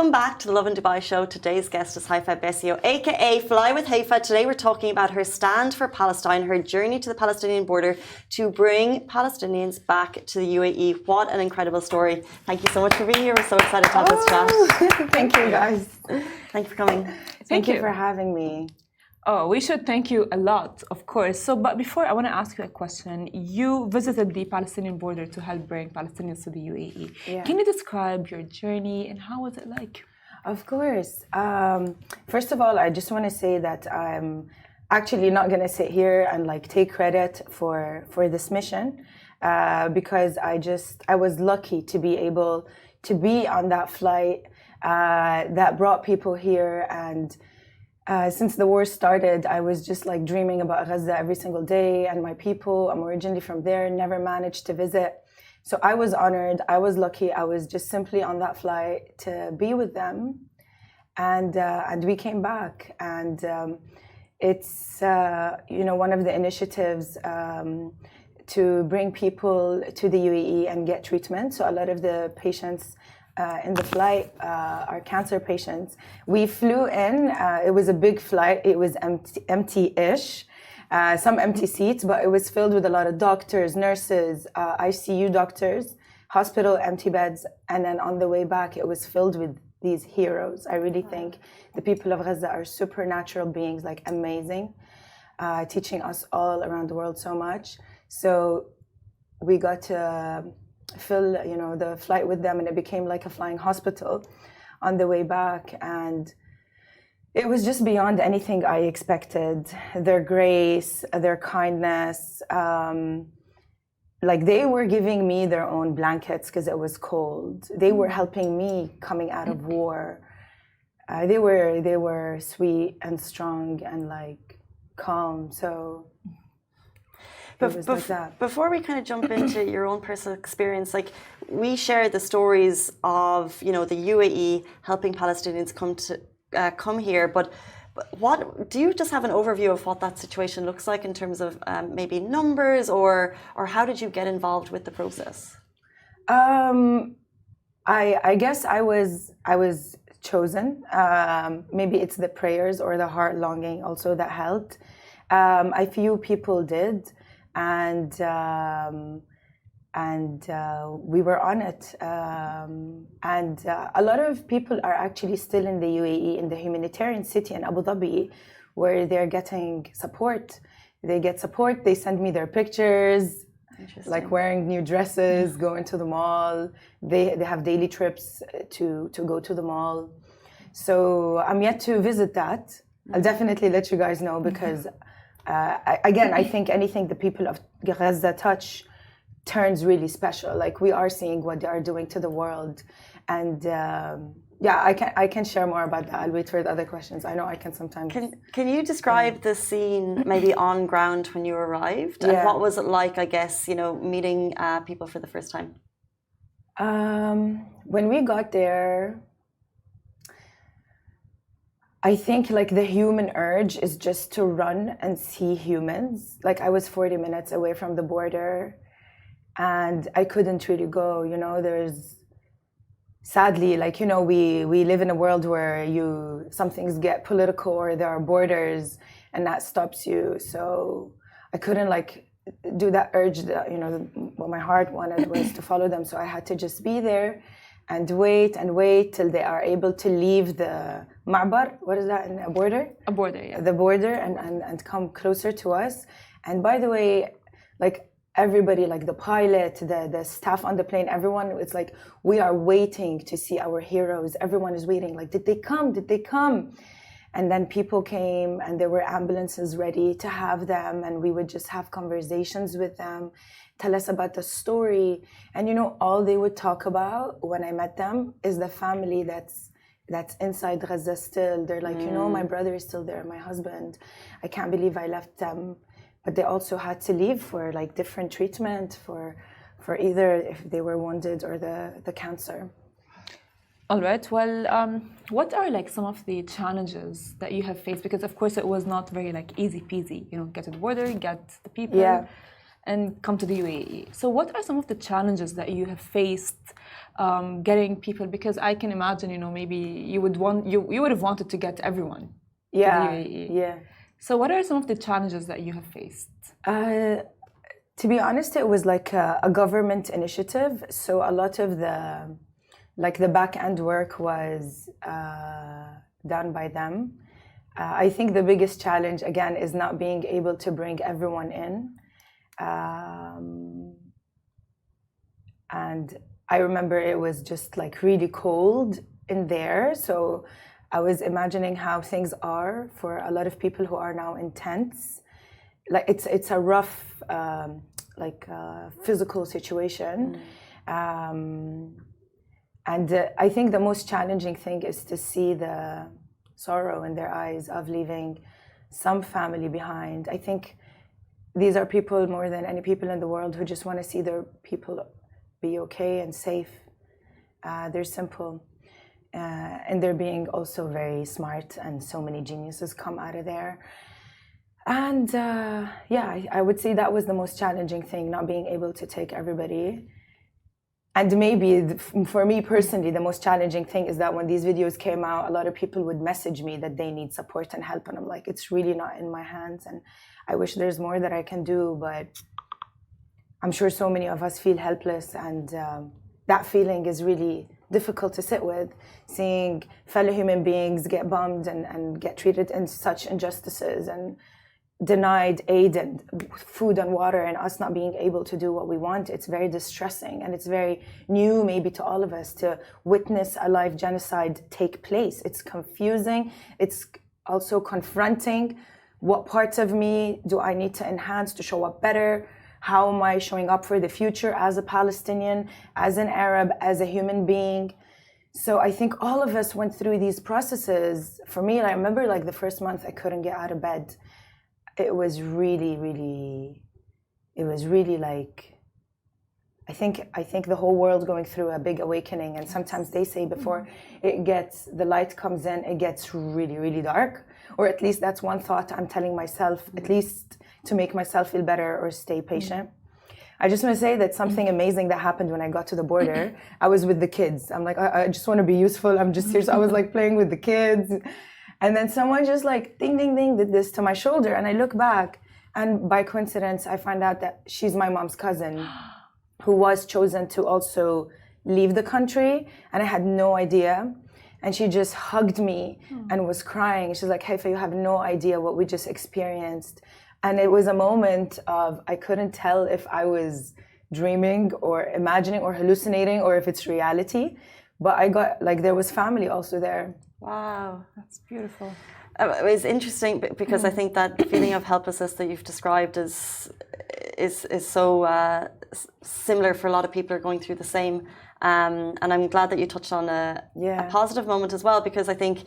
Welcome back to the Lovin Dubai show. Today's guest is Haifa Bessio, aka Fly with Haifa. Today we're talking about her stand for Palestine, her journey to the Palestinian border to bring Palestinians back to the UAE. What an incredible story. Thank you so much for being here. We're so excited to have this chat. Thank you, guys. Thank you for coming. Thank you for having me. Oh, we should thank you a lot, of course. But before, I want to ask you a question. You visited the Palestinian border to help bring Palestinians to the UAE. Yeah. Can you describe your journey and how was it like? Of course. First of all, I just want to say that I'm actually not going to sit here and take credit for this mission because I was lucky to be able to be on that flight that brought people here. And since the war started, I was just dreaming about Gaza every single day and my people. I'm originally from there, never managed to visit. So I was honored, I was lucky, I was just simply on that flight to be with them. And we came back. And it's, one of the initiatives to bring people to the UAE and get treatment. So a lot of the patients in the flight are cancer patients. We flew in, it was a big flight, it was empty-ish, some empty seats, but it was filled with a lot of doctors, nurses, ICU doctors, hospital empty beds, and then on the way back it was filled with these heroes. I really think the people of Gaza are supernatural beings, amazing, teaching us all around the world so much. So we got to fill the flight with them, and it became like a flying hospital on the way back. And it was just beyond anything I expected. Their grace, their kindness, they were giving me their own blankets because it was cold. They were helping me coming out of war. They were sweet and strong and calm. So before we kind of jump into your own personal experience, we share the stories of the UAE helping Palestinians come here, but what do you just have an overview of what that situation looks like in terms of maybe numbers, or how did you get involved with the process? I guess I was chosen. Maybe it's the prayers or the heart longing also that helped. A few people did. And we were on it. And a lot of people are actually still in the UAE, in the humanitarian city in Abu Dhabi, where they're getting support. They get support, they send me their pictures, wearing new dresses, going to the mall. They have daily trips to go to the mall. So I'm yet to visit that. I'll definitely let you guys know because again, I think anything the people of Gaza touch turns really special. We are seeing what they are doing to the world. And I can share more about that. I'll wait for the other questions. I know I can sometimes. Can you describe the scene maybe on ground when you arrived? And what was it like, I guess, meeting people for the first time? When we got there, I think the human urge is just to run and see humans. I was 40 minutes away from the border and I couldn't really go. There's sadly, we live in a world where some things get political or there are borders and that stops you. So I couldn't do that urge that, what my heart wanted was to follow them. So I had to just be there and wait till they are able to leave the ma'bar. What is that? A border? A border, yeah. The border and come closer to us. And by the way, everybody, the pilot, the staff on the plane, everyone, it's we are waiting to see our heroes. Everyone is waiting. Did they come? Did they come? And then people came and there were ambulances ready to have them. And we would just have conversations with them, tell us about the story. And, all they would talk about when I met them is the family that's inside Gaza still. They're my brother is still there, my husband. I can't believe I left them. But they also had to leave for different treatment for either if they were wounded or the cancer. All right. Well, what are some of the challenges that you have faced? Because of course it was not very easy peasy. Get to the border, get the people. Yeah. and come to the UAE. So what are some of the challenges that you have faced getting people? Because I can imagine, maybe you would have wanted to get everyone to the UAE. Yeah. So what are some of the challenges that you have faced? To be honest, it was like a government initiative. So a lot of the back end work was done by them. I think the biggest challenge, again, is not being able to bring everyone in. And I remember it was just like really cold in there. So I was imagining how things are for a lot of people who are now in tents. Like it's a rough, physical situation. And I think the most challenging thing is to see the sorrow in their eyes of leaving some family behind. I think these are people more than any people in the world who just want to see their people be okay and safe. They're simple. And they're being also very smart, and so many geniuses come out of there. And I would say that was the most challenging thing, not being able to take everybody. And maybe for me personally, the most challenging thing is that when these videos came out, a lot of people would message me that they need support and help. And I'm like, it's really not in my hands. And I wish there's more that I can do. But I'm sure so many of us feel helpless. And that feeling is really difficult to sit with, seeing fellow human beings get bombed and get treated in such injustices and denied aid and food and water, and us not being able to do what we want. It's very distressing, and it's very new maybe to all of us to witness a live genocide take place. It's confusing. It's also confronting. What parts of me do I need to enhance to show up better? How am I showing up for the future as a Palestinian, as an Arab, as a human being? So I think all of us went through these processes. For me, I remember like the first month I couldn't get out of bed. It was really like, I think the whole world going through a big awakening. And sometimes they say before the light comes in, it gets really, really dark. Or at least that's one thought I'm telling myself, at least to make myself feel better or stay patient. I just want to say that something amazing that happened when I got to the border. I was with the kids. I'm like, I just want to be useful. I'm just here. So I was like playing with the kids. And then someone just like ding, ding, ding did this to my shoulder. And I look back, and by coincidence, I find out that she's my mom's cousin who was chosen to also leave the country. And I had no idea. And she just hugged me and was crying. She's like, Haifa, you have no idea what we just experienced. And it was a moment of, I couldn't tell if I was dreaming or imagining or hallucinating or if it's reality. But I got, like, there was family also there. Wow. That's beautiful. It was interesting because I think that feeling of helplessness that you've described is so similar for a lot of people who are going through the same. And I'm glad that you touched on a positive moment as well, because I think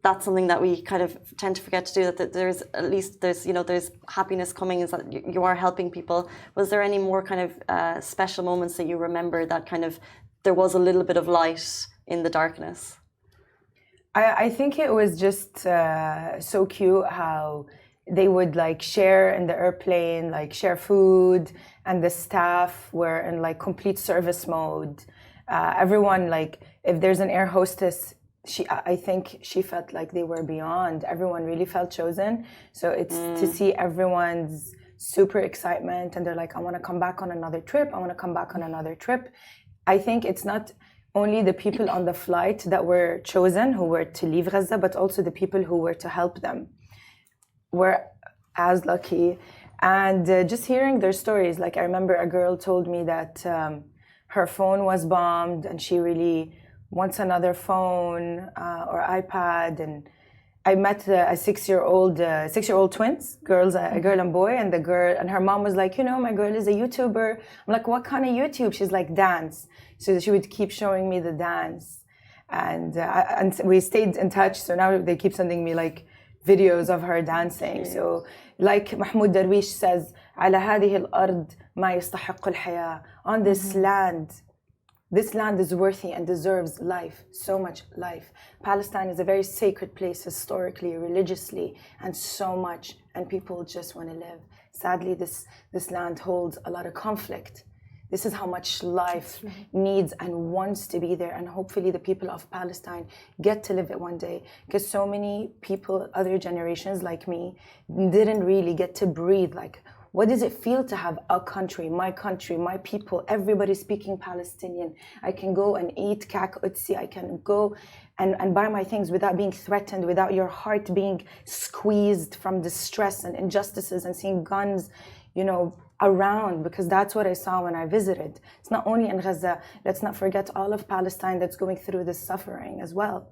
that's something that we kind of tend to forget to do, that there's at least there's happiness coming, is that you are helping people. Was there any more kind of special moments that you remember that kind of there was a little bit of light in the darkness? I think it was just so cute how they would like share in the airplane, like share food, and the staff were in like complete service mode. Everyone, like if there's an air hostess, I think she felt like they were beyond. Everyone really felt chosen. So it's to see everyone's super excitement, and they're like, I want to come back on another trip. I want to come back on another trip. I think it's not only the people on the flight that were chosen who were to leave Gaza, but also the people who were to help them were as lucky. And just hearing their stories, like I remember a girl told me that her phone was bombed and she really wants another phone or iPad. And I met a six-year-old twins, a girl and boy, and the girl and her mom was like, my girl is a YouTuber. I'm like, what kind of YouTube? She's like, dance. So she would keep showing me the dance, and we stayed in touch. So now they keep sending me like videos of her dancing. So like Mahmoud Darwish says, على هذه الأرض ما يستحق الحياة. On this land, This land is worthy and deserves life, so much life. Palestine is a very sacred place historically, religiously, and so much, and people just want to live. Sadly, this land holds a lot of conflict. This is how much life needs and wants to be there, and hopefully the people of Palestine get to live it one day, because so many people, other generations like me, didn't really get to breathe. Like, what does it feel to have a country, my people, everybody speaking Palestinian? I can go and eat kak utsi, I can go and buy my things without being threatened, without your heart being squeezed from the stress and injustices and seeing guns, around, because that's what I saw when I visited. It's not only in Gaza, let's not forget all of Palestine that's going through this suffering as well.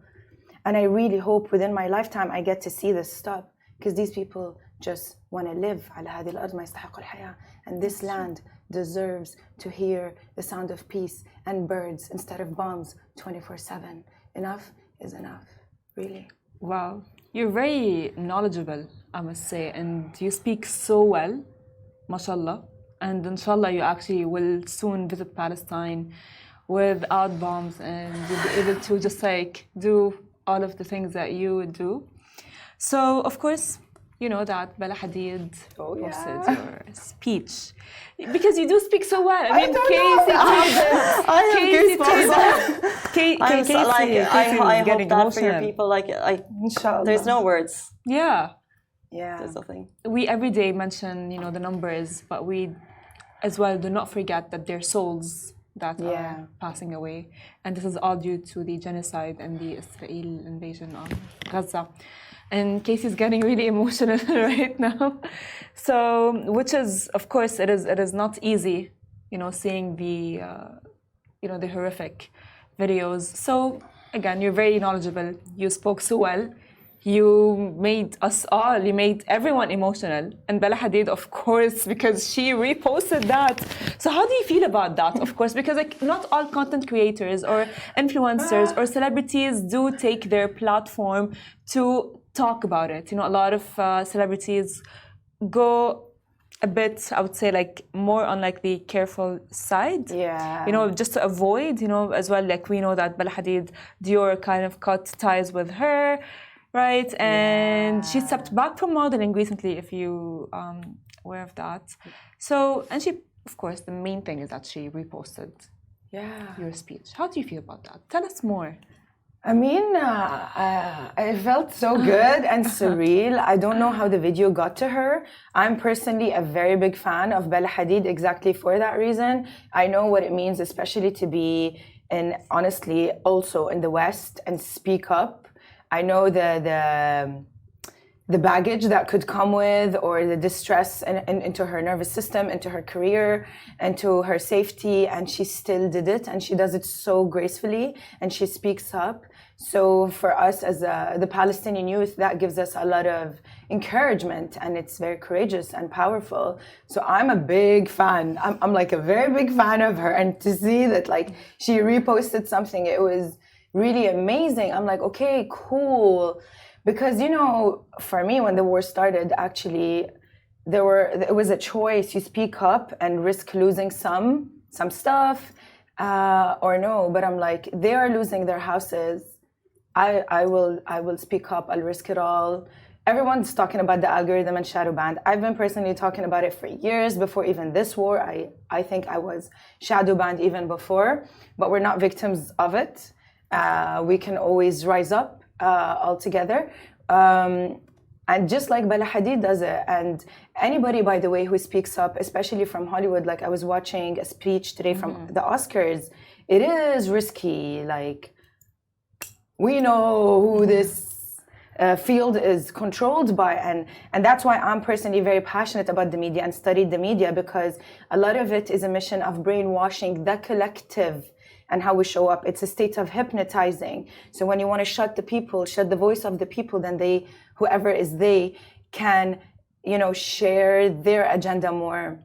And I really hope within my lifetime I get to see this stop, because these people just want to live على هذه الأرض ما يستحقوا الحياة, and this land deserves to hear the sound of peace and birds instead of bombs 24/7. Enough is enough, really. Wow, you're very knowledgeable, I must say, and you speak so well, mashallah, and inshallah you actually will soon visit Palestine without bombs, and you'll be able to just like do all of the things that you would do. So of course, you know that Bella Hadid posted your speech, because you do speak so well. I mean, Casey, I have goosebumps. I hope that for your people. Inshallah. There's no words. Yeah. There's nothing. We every day mention, the numbers, but we as well do not forget that their souls that are passing away, and this is all due to the genocide and the Israel invasion of Gaza. And Casey's getting really emotional right now. So, which is, of course, it is not easy, seeing the horrific videos. So, again, you're very knowledgeable. You spoke so well. You made everyone emotional. And Bella Hadid, of course, because she reposted that. So how do you feel about that? Of course, because not all content creators or influencers or celebrities do take their platform to talk about it. A lot of celebrities go a bit, I would say, more on the careful side. Yeah. Just to avoid, as well, we know that Bella Hadid, Dior kind of cut ties with her, right? And she stepped back from modeling recently, if you aware of that. So, and she, of course, the main thing is that she reposted your speech. How do you feel about that? Tell us more. I mean, it felt so good and surreal. I don't know how the video got to her. I'm personally a very big fan of Bella Hadid exactly for that reason. I know what it means, especially to be honestly, also in the West and speak up. I know the baggage that could come with, or the distress into her nervous system, into her career, into her safety, and she still did it, and she does it so gracefully, and she speaks up. So for us as the Palestinian youth, that gives us a lot of encouragement, and it's very courageous and powerful. So I'm a big fan. I'm a very big fan of her, and to see that she reposted something, it was really amazing. I'm like, okay, cool. Because, for me, when the war started, actually, it was a choice. You speak up and risk losing some stuff, or no. But I'm like, they are losing their houses. I will speak up. I'll risk it all. Everyone's talking about the algorithm and shadow banned. I've been personally talking about it for years before even this war. I think I was shadow banned even before, but we're not victims of it. We can always rise up all together, and just like Bella Hadid does it, and anybody, by the way, who speaks up, especially from Hollywood. I was watching a speech today from the Oscars. It is risky. We know who this field is controlled by, and that's why I'm personally very passionate about the media and studied the media, because a lot of it is a mission of brainwashing the collective and how we show up. It's a state of hypnotizing. So when you want to shut the voice of the people, then whoever is they can, share their agenda more.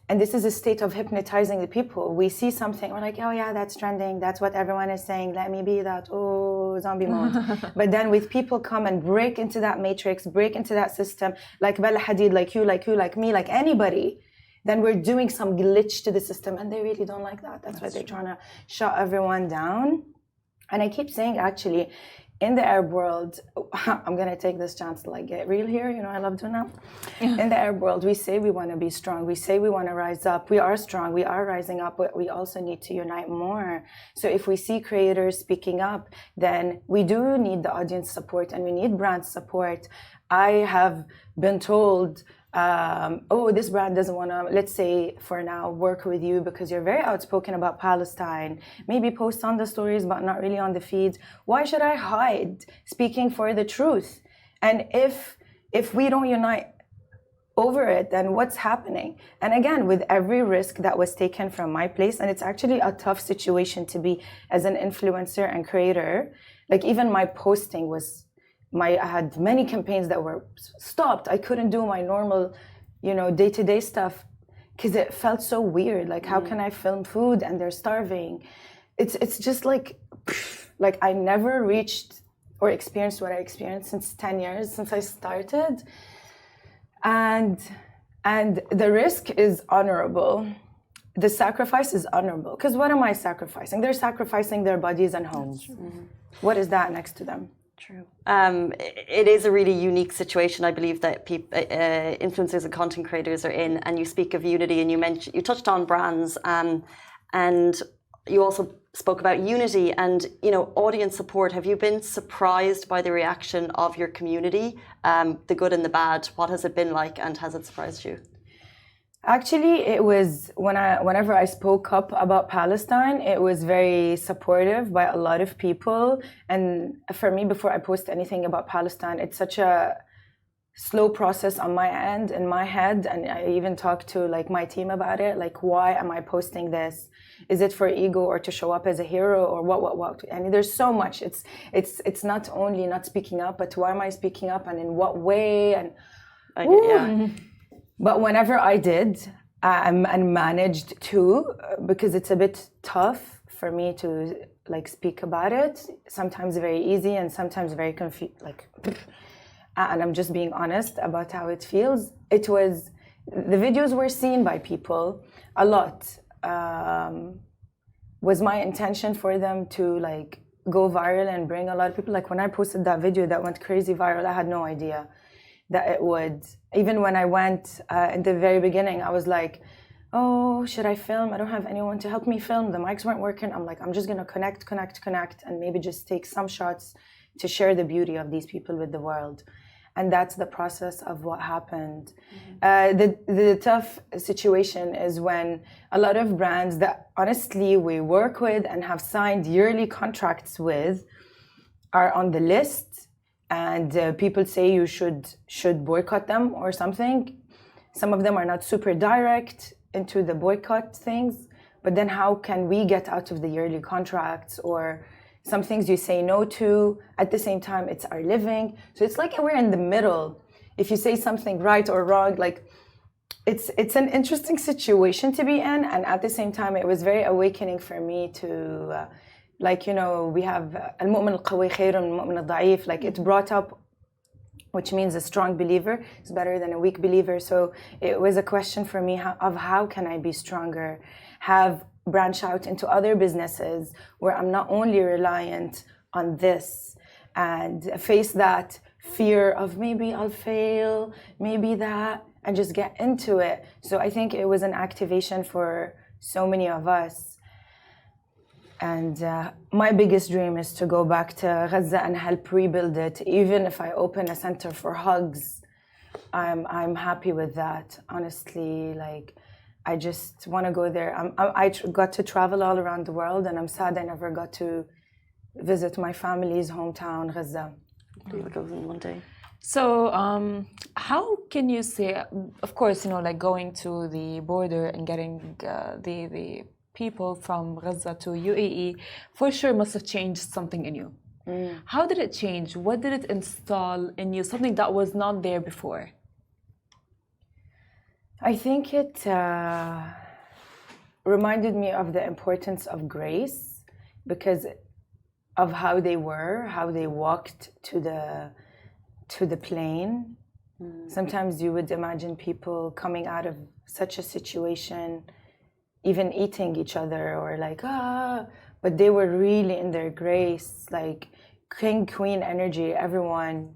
And this is a state of hypnotizing the people. We see something, we're like, oh yeah, that's trending. That's what everyone is saying. Let me be that. Oh, zombie mode. But then with people come and break into that matrix, break into that system, like Bella Hadid, like you, like me, like anybody, then we're doing some glitch to the system, and they really don't like that. That's why they're trying to shut everyone down. And I keep saying, actually, in the Arab world, I'm going to take this chance to like get real here. You know, I love doing that. In the Arab world, we say we want to be strong. We say we want to rise up. We are strong. We are rising up, but we also need to unite more. So if we see creators speaking up, then we do need the audience support and we need brand support. I have been told, oh, this brand doesn't want to, let's say for now, work with you because you're very outspoken about Palestine. Maybe post on the stories, but not really on the feeds. Why should I hide speaking for the truth? And if we don't unite over it, then what's happening? And again, with every risk that was taken from my place, and it's actually a tough situation to be as an influencer and creator. Like even my posting was, I had many campaigns that were stopped. I couldn't do my normal, you know, day-to-day stuff because it felt so weird. Like, how can I film food and they're starving? It's just like I never reached or experienced what I experienced since 10 years, since I started. And the risk is honorable. The sacrifice is honorable. Because what am I sacrificing? They're sacrificing their bodies and homes. What is that next to them? True. It is a really unique situation, I believe, that influencers and content creators are in. And you speak of unity, and you touched on brands, and you also spoke about unity and, you know, audience support. Have you been surprised by the reaction of your community, the good and the bad? What has it been like, and has it surprised you? Actually, it was whenever I spoke up about Palestine, it was very supportive by a lot of people. And for me, before I post anything about Palestine, it's such a slow process on my end, in my head. And I even talked to like my team about it. Like, why am I posting this? Is it for ego or to show up as a hero or what? I mean, there's so much. It's not only not speaking up, but why am I speaking up and in what way? And But whenever I did, and managed to, because it's a bit tough for me to like speak about it. Sometimes very easy and sometimes very confused. Like, and I'm just being honest about how it feels. It was, the videos were seen by people a lot. Was my intention for them to like go viral and bring a lot of people? Like when I posted that video that went crazy viral, I had no idea that it would. Even when I went in the very beginning, I was like, oh, should I film? I don't have anyone to help me film. The mics weren't working. I'm like, I'm just gonna connect, and maybe just take some shots to share the beauty of these people with the world. And that's the process of what happened. The tough situation is when a lot of brands that honestly we work with and have signed yearly contracts with are on the list, and people say you should boycott them or something. Some of them are not super direct into the boycott things, but then how can we get out of the yearly contracts? Or some things you say no to, at the same time it's our living. So it's like we're in the middle. If you say something right or wrong, like it's an interesting situation to be in. And at the same time, it was very awakening for me to like, you know, we have al-mu'min al-qawi khayrun min al-mu'min al-da'if. Like it brought up, which means a strong believer is better than a weak believer. So it was a question for me of how can I be stronger, have branch out into other businesses where I'm not only reliant on this, and face that fear of maybe I'll fail, maybe that, and just get into it. So I think it was an activation for so many of us. And my biggest dream is to go back to Gaza and help rebuild it. Even if I open a center for hugs, I'm happy with that. Honestly, like I just want to go there. I got to travel all around the world, and I'm sad I never got to visit my family's hometown, Gaza. We'll go in one day. So, how can you say? Of course, you know, like going to the border and getting the people from Gaza to UAE, for sure must have changed something in you. How did it change? What did it install in you? Something that was not there before. I think it reminded me of the importance of grace, because of how they were, how they walked to the plane, Sometimes you would imagine people coming out of such a situation, even eating each other or like, but they were really in their grace, like king, queen energy, everyone.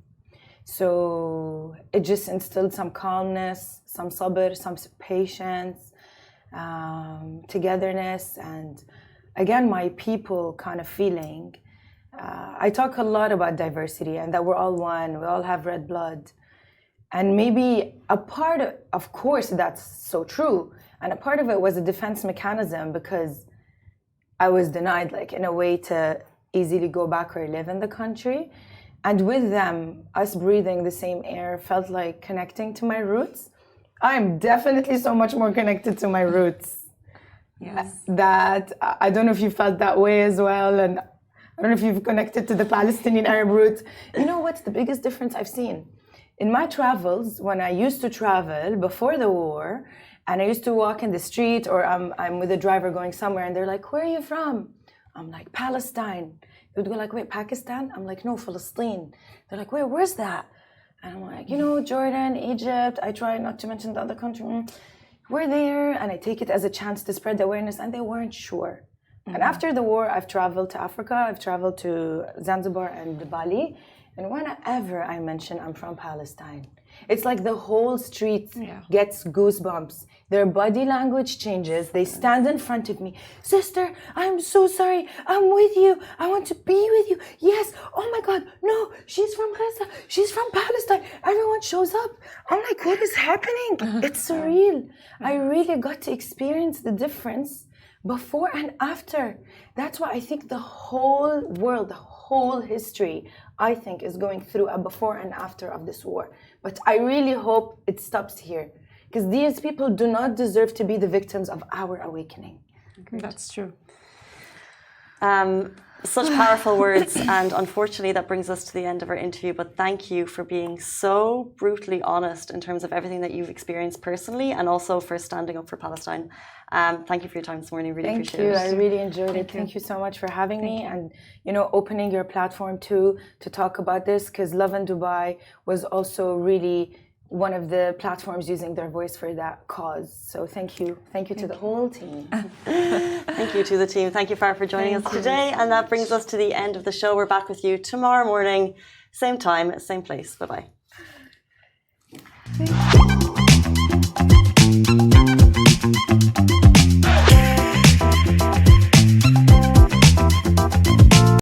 So it just instilled some calmness, some sabr, some patience, togetherness, and again, my people kind of feeling. I talk a lot about diversity and that we're all one, we all have red blood. And maybe a part of course, that's so true. And a part of it was a defense mechanism because I was denied, like, in a way to easily go back or live in the country. And with them, us breathing the same air felt like connecting to my roots. I'm definitely so much more connected to my roots. Yes. That I don't know if you felt that way as well. And I don't know if you've connected to the Palestinian Arab roots. You know what's the biggest difference I've seen? In my travels, when I used to travel before the war, and I used to walk in the street or I'm with a driver going somewhere and they're like, where are you from? I'm like, Palestine. They would go like, wait, Pakistan? I'm like, no, Palestine. They're like, wait, where's that? And I'm like, you know, Jordan, Egypt. I try not to mention the other country. We're there. And I take it as a chance to spread the awareness. And they weren't sure. And after the war, I've traveled to Africa. I've traveled to Zanzibar and Bali. And whenever I mention I'm from Palestine, it's like the whole street gets goosebumps. Their body language changes. They stand in front of me. Sister, I'm so sorry. I'm with you. I want to be with you. Yes. Oh my God. No, she's from Gaza. She's from Palestine. Everyone shows up. I'm like, what is happening? It's surreal. I really got to experience the difference before and after. That's why I think the whole world, the whole history, I think, is going through a before and after of this war. But I really hope it stops here, because these people do not deserve to be the victims of our awakening. That's true. Such powerful words, and unfortunately that brings us to the end of our interview, but thank you for being so brutally honest in terms of everything that you've experienced personally and also for standing up for Palestine. Thank you for your time this morning. Really appreciate it. Thank you. I really enjoyed it. Thank you so much for having me and, you know, opening your platform too to talk about this, because Lovin Dubai was also really one of the platforms using their voice for that cause. So thank you. Thank you to the whole team. Thank you to the team. Thank you, Farah, for joining us today. And that brings us to the end of the show. We're back with you tomorrow morning, same time, same place. Bye-bye.